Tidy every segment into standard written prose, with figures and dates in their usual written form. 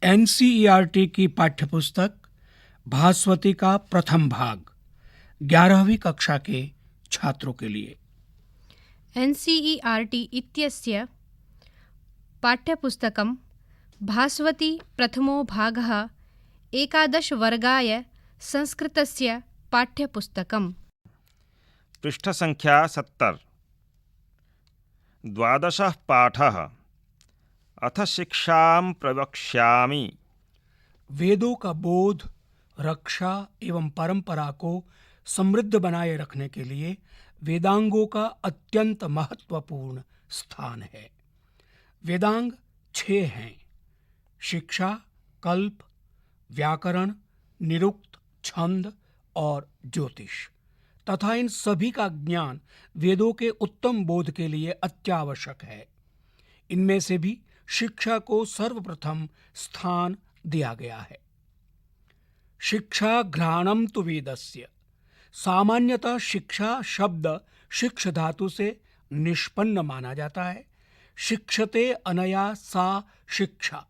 NCERT की पाठ्यपुस्तक भास्वती का प्रथम भाग 11वीं कक्षा के छात्रों के लिए। एनसीईआरटी इत्यस्य पाठ्यपुस्तकं भास्वती प्रथमो भागः एकादशवर्गाय संस्कृतस्य पाठ्यपुस्तकम्। पृष्ठसङ्ख्या 70। 12 पाठः। अथ शिक्षां प्रवक्ष्यामि। वेदों का बोध, रक्षा एवं परंपरा को समृद्ध बनाए रखने के लिए वेदांगों का अत्यंत महत्वपूर्ण स्थान है। वेदांग 6 हैं: शिक्षा, कल्प, व्याकरण, निरुक्त, छंद और ज्योतिष, तथा इन सभी का ज्ञान वेदों के उत्तम बोध के लिए अत्यावश्यक है। इनमें से भी शिक्षा को सर्वप्रथम स्थान दिया गया है। शिक्षा घ्राणम तु वेदस्य। सामान्यतः शिक्षा शब्द शिक्ष धातु से निष्पन्न माना जाता है। शिक्षते अनया सा शिक्षा,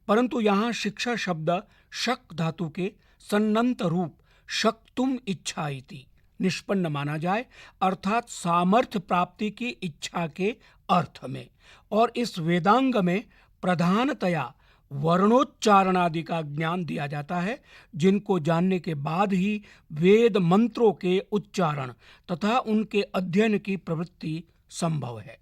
परंतु यहाँ शिक्षा शब्द शक धातु के सन्नंत रूप शक्तुम इच्छा इति निष्पन्न माना जाए, अर्थात सामर्थ्य प्राप्ति की इच्छा के अर्थ में। और इस वेदांग में प्रधानतया वर्णोच्चारण आदि का ज्ञान दिया जाता है, जिनको जानने के बाद ही वेद मंत्रों के उच्चारण तथा उनके अध्ययन की प्रवृत्ति संभव है।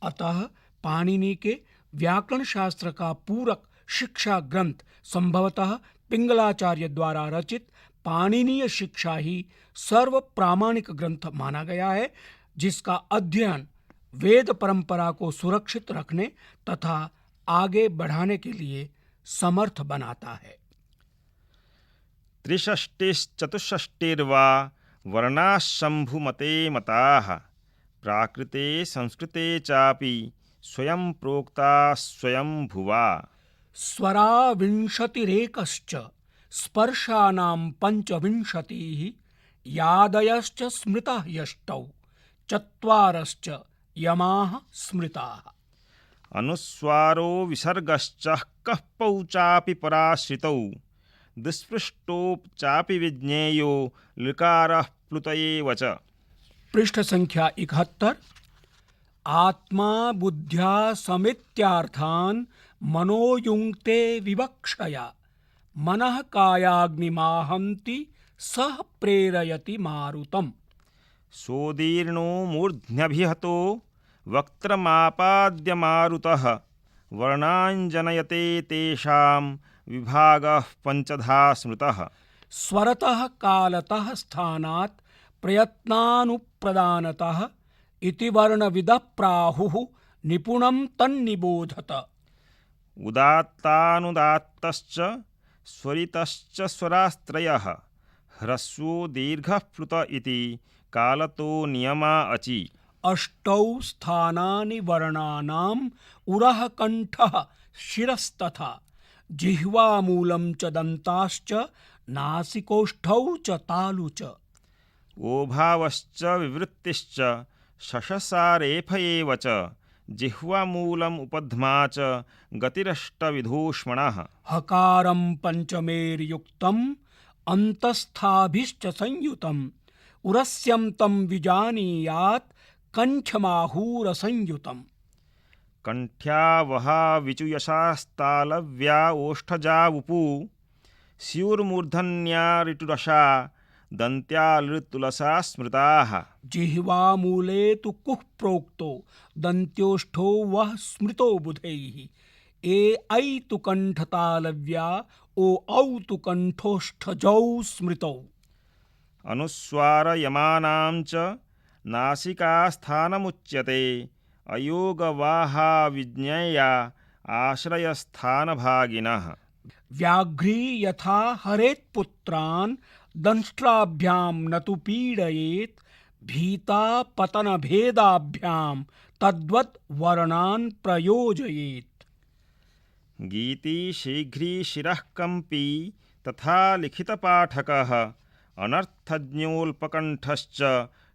अतः पाणिनि के व्याकरण शास्त्र का पूरक शिक्षा ग्रंथ संभवतः पिंगलाचार्य द्वारा रचित पाणिनीय शिक्षा ही सर्व प्रामाणिक ग्रंथ माना गया है, जिसका अध्ययन वेद परंपरा को सुरक्षित रखने तथा आगे बढ़ाने के लिए समर्थ बनाता है। 63-64 वर्णाः शम्भुमते मताः। प्राकृते संस्कृते चापि स्वयं प्रोक्ता स्वयं भुवा। स्वरा विंशतिरेकश्च स्पर्शानां पंचविंशतिः। यादयश्च स्मृतः यष्टौ चत्वारश्च यमाः स्मृताः। अनुस्वारो विसर्गश्च कः पौचापि पराश्रितौ। दुष्पृष्टोपचापि विज्ञेयो लकारः प्लुत एव च। पृष्ठ संख्या 71। आत्मा बुद्ध्या समित्यार्थान् मनोयुङ्क्ते विवक्षया। मनः कायाग्निमाहन्ति सः प्रेरयति मारुतम्। सोदीर्णो मूर्ध्न्यभिहतो वक्त्रमापाद्य मारुतः। वर्णाञ्जनयते तेषां विभागः पंचधा स्मृतः। स्वरतः कालतः स्थानात् प्रयत्नानुप्रदानतः इति वर्णविदः प्राहुः निपुणं तन्निबोधत। उदात्तानुदात्तश्च स्वरितश्च स्वरास्त्रयः। ह्रस्वो दीर्घः प्लुत इति कालतो नियमा अचि। अष्टौ स्थानानि वर्णानाम् उरः कण्ठः शिरस्तथा। जिह्वामूलं च दन्ताश्च नासिकोष्ठौ च तालु च। ओभावश्च विवृत्तिश्च शशसारेफ एव च। जिह्वामूलम् उपध्मा च गतिरष्टविधूष्मणः। हकारं पंचमेर्युक्तम् अन्तस्थाभिश्च संयुतम्। उरस्यं तं विजानीयात् कंठमाहूरसंयुतम्। कण्ठ्यावहा विचुयशास्तालव्या ओष्ठजा वपू। स्यूर्मूर्धन्या ऋटुरसा दन्त्या लृतुलसा स्मृताः। जिह्वामूले तु कुः प्रोक्तो दन्त्योष्ठो वः स्मृतो बुधैः। ए ऐ तु कंठतालव्या ओ औ तु कंठोष्ठजौ स्मृतौ। अनुस्वारयमानां च नासिकास्थानमुच्यते। अयोगवाहा विज्ञेया आश्रयस्थानभागिनः। व्याघ्री यथा हरेत् पुत्रान् दंष्ट्राभ्यां न तु पीडयेत्। भीता पतनभेदाभ्यां तद्वत् वर्णान् प्रयोजयेत्। गीति शीघ्री शिरःकम्पी तथा लिखितपाठकः। अनर्थज्ञोल्पकण्ठश्च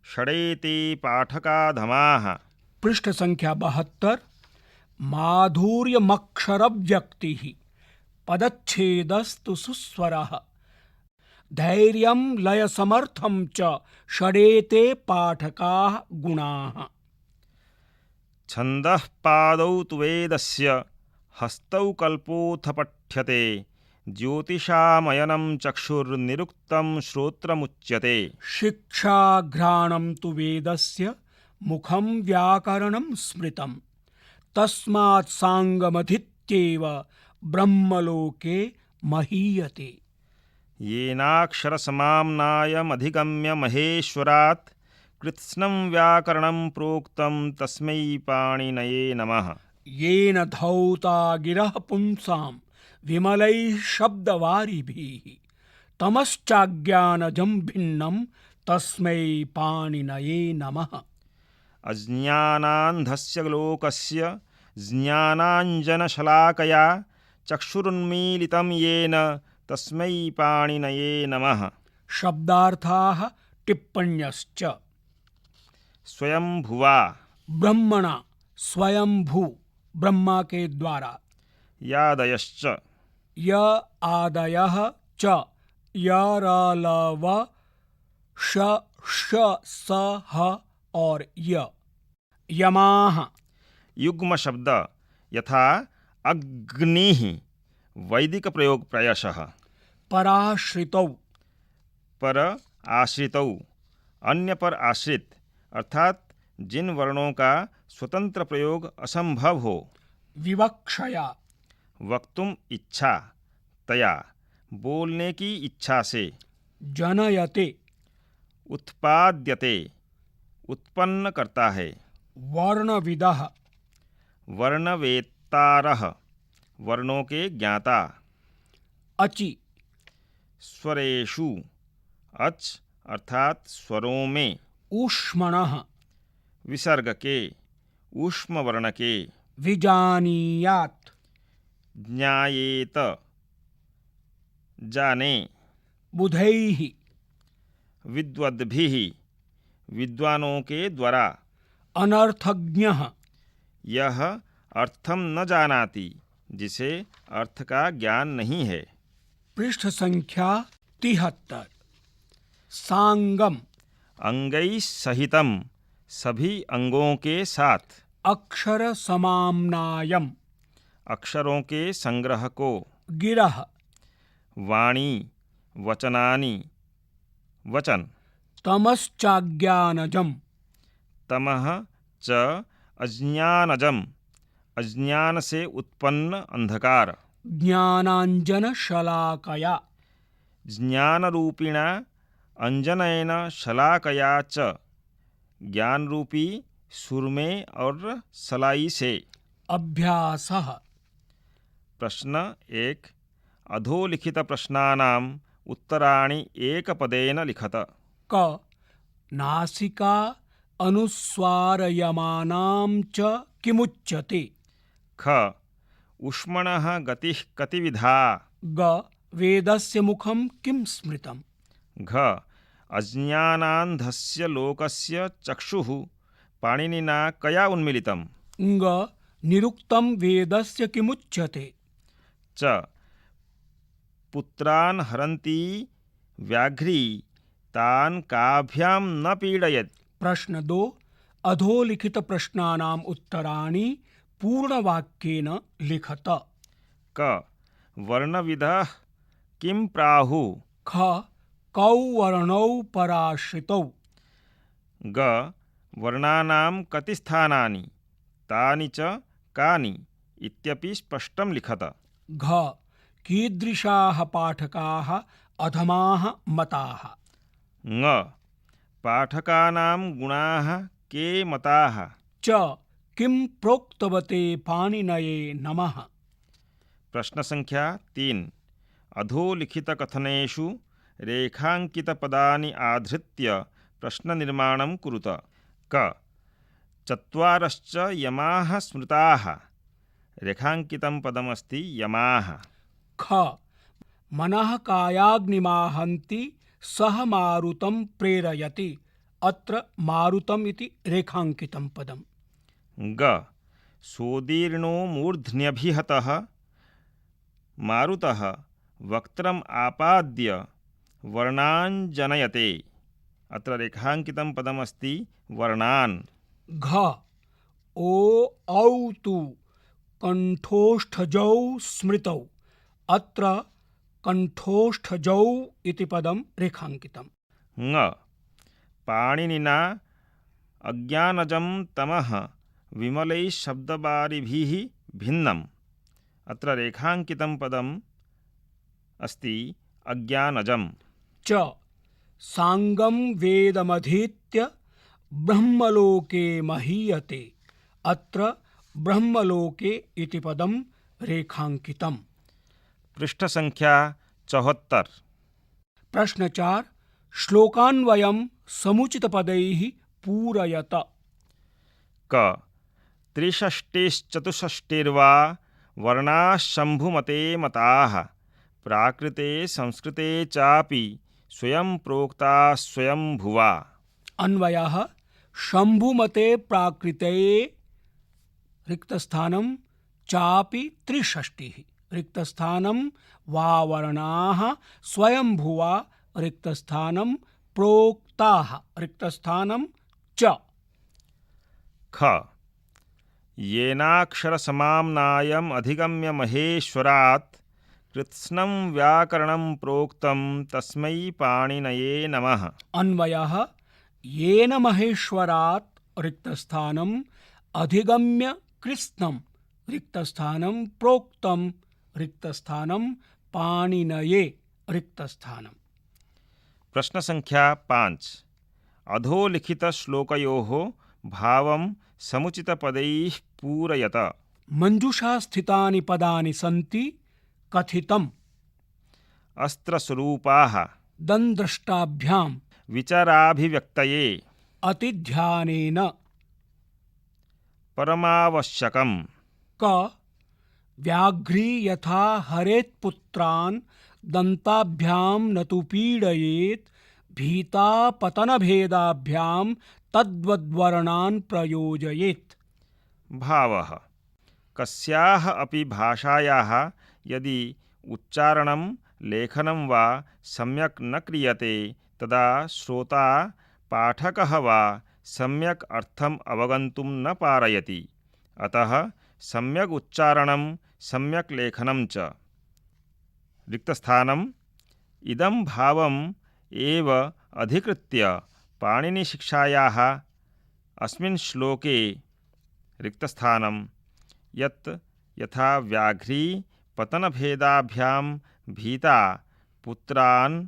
षडेति पाठकाधमाः। पृष्ठ संख्या 72। माधुर्यमक्षरव्यक्तिः पदच्छेदस्तु सुस्वरः धैर्यं लयसमर्थं च षडेते पाठकाः गुणाः। छन्दः पादौ तु वेदस्य हस्तौ कल्पोऽथ पठ्यते ज्योतिषामयनं चक्षुर्निरुक्तं श्रोत्रमुच्यते। शिक्षाघ्राणं तु वेदस्य मुखं व्याकरणं स्मृतं तस्मात् साङ्गमधीत्यैव ब्रह्मलोके महीयते। येनाक्षरसमाम्नायमधिगम्य महेश्वरात् कृत्स्नं व्याकरणं प्रोक्तं तस्मै पाणिनये नमः। येन धौता गिरः पुंसां विमलैः शब्दवारिभिः तमश्चाज्ञानजं भिन्नं तस्मै पाणिनये नमः। अज्ञानान्धस्य लोकस्य ज्ञानाञ्जनशलाकया चक्षुरुन्मीलितं येन तस्मै पाणिनये नमः। शब्दार्थाः टिप्पण्यश्च। स्वयंभुवा ब्रह्मणा स्वयंभू ब्रह्मा के द्वारा। यादयश्च य आदयः च यरलव श श स ह और य। यमाः युग्म शब्द यथा अग्निः वैदिक प्रयोग प्रायशः। पराश्रितौ पर आश्रितौ अन्य पर आश्रित अर्थात जिन वर्णों का स्वतंत्र प्रयोग असंभव हो। विवक्षया वक्तुम इच्छा तया बोलने की इच्छा से। जनयते उत्पाद्यते उत्पन्न करता है। वर्णविदः वर्णवेत्तारः वर्णों के ज्ञाता। अचि स्वरेषु अच अर्थात स्वरों में। ऊष्मणः विसर्ग के ऊष्म वर्ण के। विजानीयात् ज्ञायेत जाने। बुधैः विद्वद्भिः विद्वानों के द्वारा। अनर्थज्ञः यह अर्थम न जानाति जिसे अर्थ का ज्ञान नहीं है। पृष्ठ संख्या 73। सांगम अंगै सहितम सभी अंगों के साथ। अक्षर समाम्नायम अक्षरों के संग्रह को। गिरः वाणी वचनानि वचन। तमश्चाज्ञानजम तमः च अज्ञानजम अज्ञान से उत्पन्न अंधकार। ज्ञानांजन शलाकया ज्ञान रूपिणा अंजनयन शलाकया च ज्ञान रूपी सुरमे और सलाई से। अभ्यासः प्रश्न 1 अधोलिखित प्रश्नानाम् उत्तराणि एकपदेन लिखत। क नासिका अनुस्वारयमानां च किमुच्यते। ख ऊष्मणः गतिः कतिविधा। ग वेदस्य मुखं किं स्मृतं। घ अज्ञानान्धस्य लोकस्य चक्षुः पाणिनिना कया उन्मीलितम्। ङ निरुक्तं वेदस्य किमुच्यते। च पुत्रान् हरन्ती व्याघ्री तान् काभ्यां न पीडयेत्। प्रश्न 2 अधोलिखित प्रश्नानाम् उत्तराणि पूर्णवाक्येन लिखत। क वर्णविदः किं प्राहुः। ख कौ वर्णौ पराश्रितौ। ग वर्णानां कति स्थानानि तानि च कानि इत्यपि स्पष्टं लिखत। घ कीदृशाः पाठकाः अधमाः मताः। ङ पाठकानां गुणाः के मताः। च किं प्रोक्तवते पाणिनये नमः। प्रश्न संख्या 3 अधोलिखितकथनेषु रेखाङ्कितपदानि आधृत्य प्रश्ननिर्माणं कुरुत। क चत्वारश्च यमाः स्मृताः रेखाङ्कितं पदमस्ति यमाः। ख मनः कायाग्निमाहन्ति सह मारुतं प्रेरयति अत्र मारुतम् इति रेखाङ्कितं पदम्। ग सोदीर्णो मूर्ध्न्यभिहतः मारुतः वक्त्रम् आपाद्य वर्णान् जनयते। अत्र रेखाङ्कितं पदमस्ति वर्णान्। घ ओ औ तु कण्ठोष्ठजौ स्मृतौ। अत्र कण्ठोष्ठजौ इति पदं रेखाङ्कितम्। ङ पाणिनिना अज्ञानजं तमः विमलैः शब्दबारिभिः भिन्नम्। अत्र रेखाङ्कितं पदम् अस्ति अज्ञानजम्। च साङ्गं वेदमधीत्य ब्रह्मलोके महीयते। अत्र ब्रह्मलोके इति पदं रेखाङ्कितम्। पृष्ठसङ्ख्या 74। प्रश्न 4 श्लोकान्वयं समुचितपदैः पूरयत। क त्रिषष्टिश्चतुष्षष्टिर्वा वर्णाः शम्भुमते मताः प्राकृते संस्कृते चापि स्वयं प्रोक्ता स्वयंभुवा। अन्वयः शम्भुमते प्राकृते रिक्तस्थानं चापि त्रिषष्टिः रिक्तस्थानं वावर्णाः स्वयंभुवा रिक्तस्थानं प्रोक्ताः रिक्तस्थानं च। ख येनाक्षरसमाम्नायम् अधिगम्य महेश्वरात् कृत्स्नं व्याकरणं प्रोक्तं तस्मै पाणिनये नमः। अन्वयः येन महेश्वरात् रिक्तस्थानम् अधिगम्य कृत्स्नं रिक्तस्थानं प्रोक्तं रिक्तस्थानं पाणिनये रिक्तस्थानम्। प्रश्नसङ्ख्या 5। अधोलिखितश्लोकयोः भावं समुचितपदैः पूरयत। मञ्जूषा स्थितानि पदानि सन्ति कथितम्। अस्त्रस्वरूपाः दन्द्रष्टाभ्यां विचाराभिव्यक्तये अतिध्यानेन। परमावश्यकम्। क व्याघ्री यथा हरेत् पुत्रान् दन्ताभ्यां न तु पीडयेत् भीता पतनभेदाभ्यां तद्वद्वर्णान् प्रयोजयेत्। भावः कस्याः अपि भाषायाः यदि उच्चारणं लेखनं वा सम्यक् न क्रियते तदा श्रोता पाठकः वा सम्यक् अर्थम् अवगन्तुं न पारयति। अतः सम्यक् उच्चारणं सम्यक् लेखनं च। रिक्तस्थानम् इदं भावम् एव अधिकृत्य पाणिनिशिक्षायाः अस्मिन् श्लोके रिक्तस्थानं यत् यथा व्याघ्री पतनभेदाभ्यां भीता पुत्रान्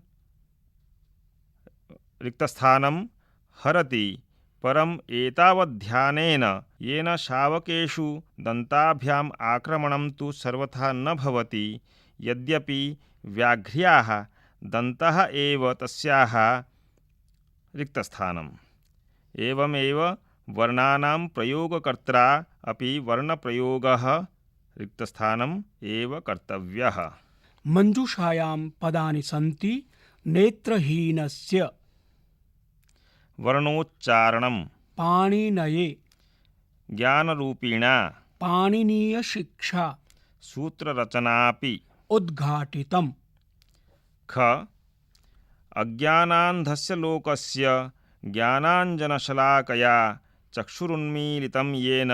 रिक्तस्थानं हरति परम् एतावद्ध्यानेन येन शावकेषु दन्ताभ्याम् आक्रमणं तु सर्वथा न भवति यद्यपि व्याघ्र्याः दन्तः एव तस्याः रिक्तस्थानम्। एवमेव वर्णानां प्रयोगकर्त्रा अपि वर्णप्रयोगः रिक्तस्थानम् एव कर्तव्यः। मञ्जूषायां पदानि सन्ति नेत्रहीनस्य वर्णोच्चारणं पाणिनये ज्ञानरूपिणा पाणिनीयशिक्षा सूत्ररचनापि उद्घाटितम्। ख अज्ञानान्धस्य लोकस्य ज्ञानाञ्जनशलाकया चक्षुरुन्मीलितं येन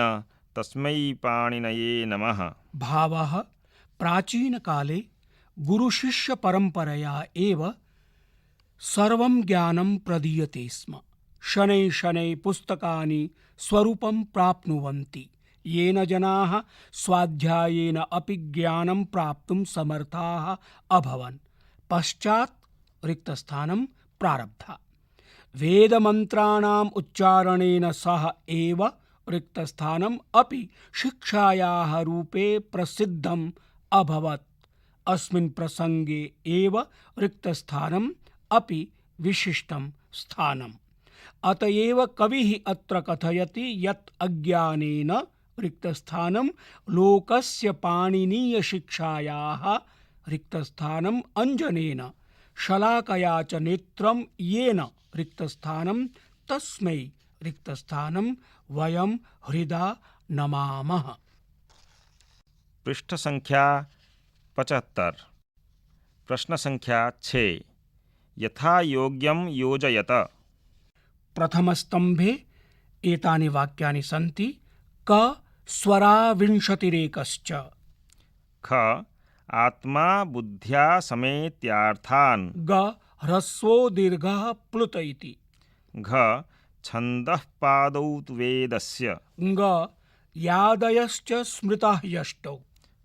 तस्मै पाणिनये नमः। भावः प्राचीनकाले गुरुशिष्यपरम्परया एव सर्वं ज्ञानं प्रदीयते स्म। शनैः शनैः पुस्तकानि स्वरूपं प्राप्नुवन्ति येन जनाः स्वाध्यायेन अपि ज्ञानं प्राप्तुं समर्थाः अभवन्। पश्चात् रिक्तस्थानं प्रारब्धा। वेदमन्त्राणाम् उच्चारणेन सह एव रिक्तस्थानम् अपि शिक्षायाः रूपे प्रसिद्धम् अभवत्। अस्मिन् प्रसङ्गे एव रिक्तस्थानम् अपि विशिष्टं स्थानम्। अतएव कविः अत्र कथयति यत् अज्ञानेन रिक्तस्थानं लोकस्य पाणिनीयशिक्षायाः रिक्तस्थानम् अंजनेन शलाकया च नेत्रं येन रिक्तस्थानं तस्मै रिक्तस्थानं वयं हृदा नमामः। पृष्ठसङ्ख्या 75। प्रश्न संख्या 6। यथा योग्यं योजयत। प्रथमस्तम्भे एतानि वाक्यानि सन्ति। क स्वराविंशतिरेकश्च। ख आत्मा बुद्ध्या समेत्यार्थान्। ग ह्रस्वो दीर्घः प्लुत इति। घ छन्दः पादौ तु वेदस्य। ङ यादयश्च स्मृताः यष्टौ।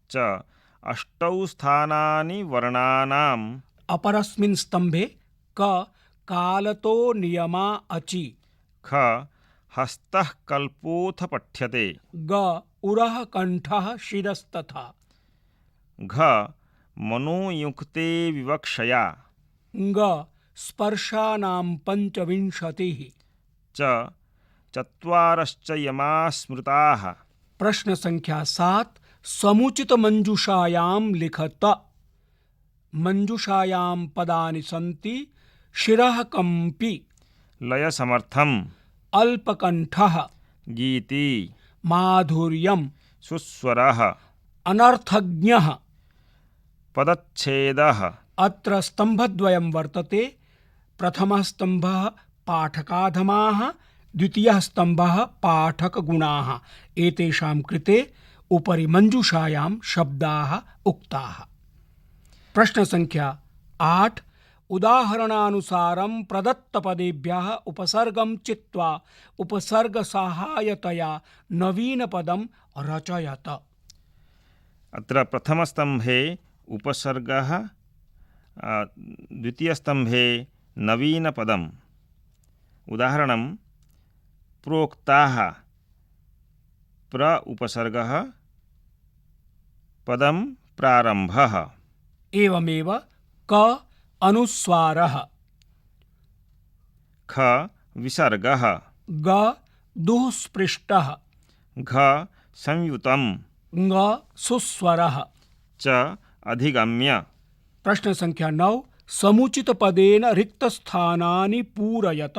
च अष्टौ स्थानानि वर्णानाम्। अपरस्मिन् स्तम्भे क कालतो नियमा अचि। ख हस्तः कल्पोऽथ पठ्यते। ग उरः कण्ठः शिरस्तथा। घ मनोयुक्ते विवक्षया। ङ स्पर्शानां पञ्चविंशतिः। च चत्वारश्च यमाः स्मृताः। प्रश्न संख्या 7। समुचित मंजूषायां लिखत। मंजूषायां पदानि सन्ति। शिरः कंपि। लयसमर्थम्। अल्पकण्ठः। गीति। माधुर्यम्। सुस्वरः। अनर्थज्ञः। पदच्छेदः। अत्र स्तम्भद्वयं वर्तते। प्रथमः स्तम्भः पाठकाधमाः, द्वितीयः स्तम्भः पाठकगुणाः। एतेषां कृते उपरि मंजूषायां शब्दाः उक्ताः। प्रश्न संख्या 8। उदाहरणानुसारं प्रदत्तपदेभ्यः उपसर्गं चित्वा उपसर्गसहायतया नवीनपदं रचयत। अत्र प्रथमस्तम्भे उपसर्गः, द्वितीयस्तम्भे नवीनपदम्। उदाहरणं प्रोक्ताः। प्र उपसर्गः, पदं प्रारम्भः। एवमेव क अनुस्वारः। ख विसर्गः। ग दुःस्पृष्टः। घ संयुतम्। ङ सुस्वरः। च अधिगम्य। प्रश्न संख्या 9। समुचित पदेन रिक्तस्थानानि पूरयत।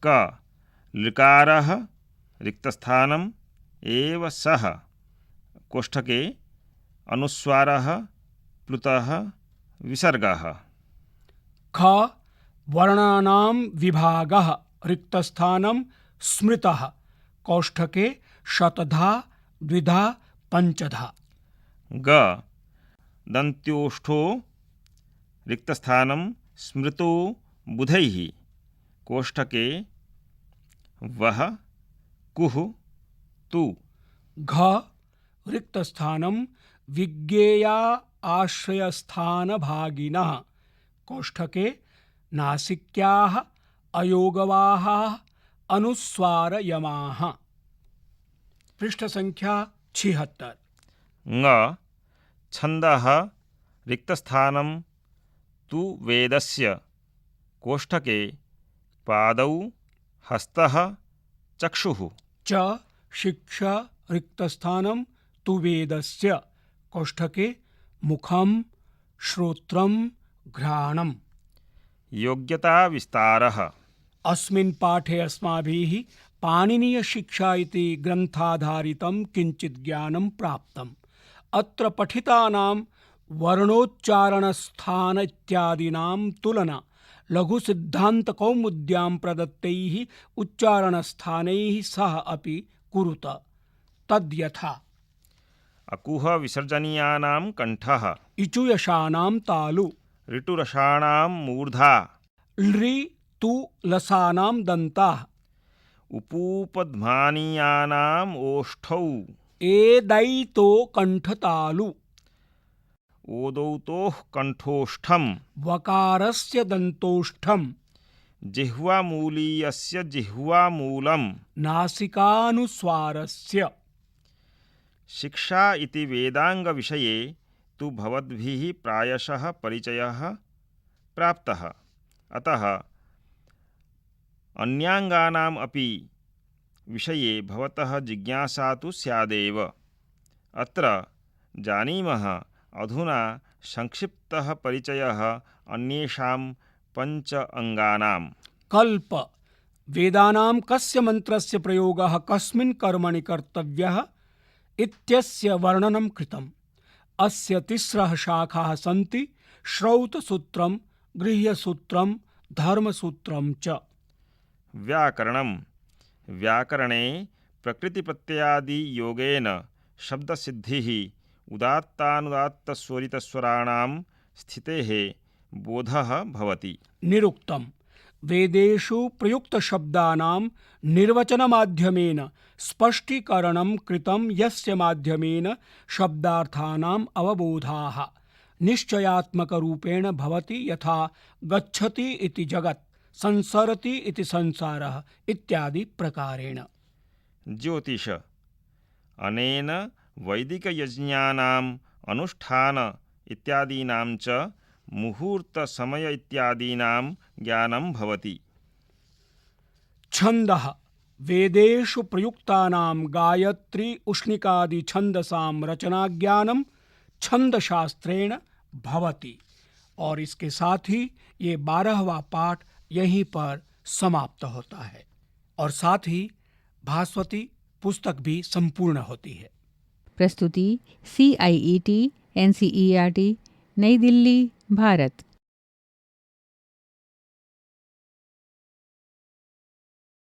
क लकारः रिक्तस्थानम् एव सः कोष्ठके अनुस्वारः प्लुतः विसर्गः। ख वर्णानां विभागः रिक्तस्थानं स्मृतः कोष्ठके शतधा द्विधा पंचधा। ग दन्त्योष्ठो रिक्तस्थानं स्मृतो बुधैः कोष्ठके वः कुः तु। घ रिक्तस्थानं विज्ञेया आश्रयस्थानभागिनः कोष्ठके नासिक्याः अयोगवाः अनुस्वारयमाः। पृष्ठ संख्या 76। ङ छन्दः रिक्तस्थानं तु वेदस्य कोष्ठके पादौ हस्तः चक्षुः। च शिक्षा रिक्तस्थानं तु वेदस्य कोष्ठके मुखं श्रोत्रं घ्राणम्। योग्यता विस्तारः। अस्मिन् पाठे अस्माभिः पाणिनीयशिक्षा इति ग्रन्थाधारितं किञ्चित् ज्ञानं प्राप्तम्। अत्र पठितानां वर्णोच्चारणस्थान इत्यादीनां तुलना लघुसिद्धान्तकौमुद्यां प्रदत्तैः उच्चारणस्थानैः सह अपि कुरुत। तद्यथा अकुह विसर्जनीयानां कण्ठः। इचुयशानां तालु। ऋटुरसाणां मूर्धा। लृ तु लसानां दन्ताः। उपूपध्मानीयानाम् ओष्ठौ। एदैतो कण्ठतालु। ओदौतोः कण्ठोष्ठम्। वकारस्य दन्तोष्ठम्। जिह्वामूलीयस्य जिह्वामूलम्। नासिकानुस्वारस्य। शिक्षा इति वेदाङ्गविषये तु भवद्भिः प्रायशः परिचयः प्राप्तः। अतः अन्याङ्गानाम् अपि विषये भवतः जिज्ञासा तु स्यादेव। अत्र जानीमः अधुना संक्षिप्तः परिचयः अन्येषां पंच अङ्गानाम्। कल्प वेदानां कस्य मन्त्रस्य प्रयोगः कस्मिन् कर्मणि कर्तव्यः इत्यस्य वर्णनं कृतम्। अस्य तिस्रः शाखाः सन्ति श्रौतसूत्रम, गृह्यसूत्रम, धर्मसूत्रम च। व्याकरणम। व्याकरणे प्रकृतिप्रत्ययादि योगेन शब्दसिद्धिः उदात्तानुदात्तस्वरितस्वराणां स्थितेः बोधः भवति। निरुक्तम। वेदेषु प्रयुक्तशब्दानां निर्वचनमाध्यमेन स्पष्टीकरणं कृतं, यस्य माध्यमेन शब्दार्थानाम् अवबोधाः निश्चयात्मकरूपेण भवति। यथा गच्छति इति जगत्, संसरति इति संसारः इत्यादि प्रकारेण। ज्योतिष। अनेन वैदिकयज्ञानाम् अनुष्ठान इत्यादीनां च मुहूर्तसमय इत्यादीनां ज्ञानं भवति। छन्दः। वेदेषु प्रयुक्तानां गायत्री उष्णिकादि छन्दसां रचनाज्ञानं छन्दशास्त्रेण भवति। और इसके साथ ही ये 12वां पाठ यहीं पर समाप्त होता है और साथ ही भास्वती पुस्तक भी संपूर्ण होती है। प्रस्तुति CIET NCERT नई दिल्ली, भारत।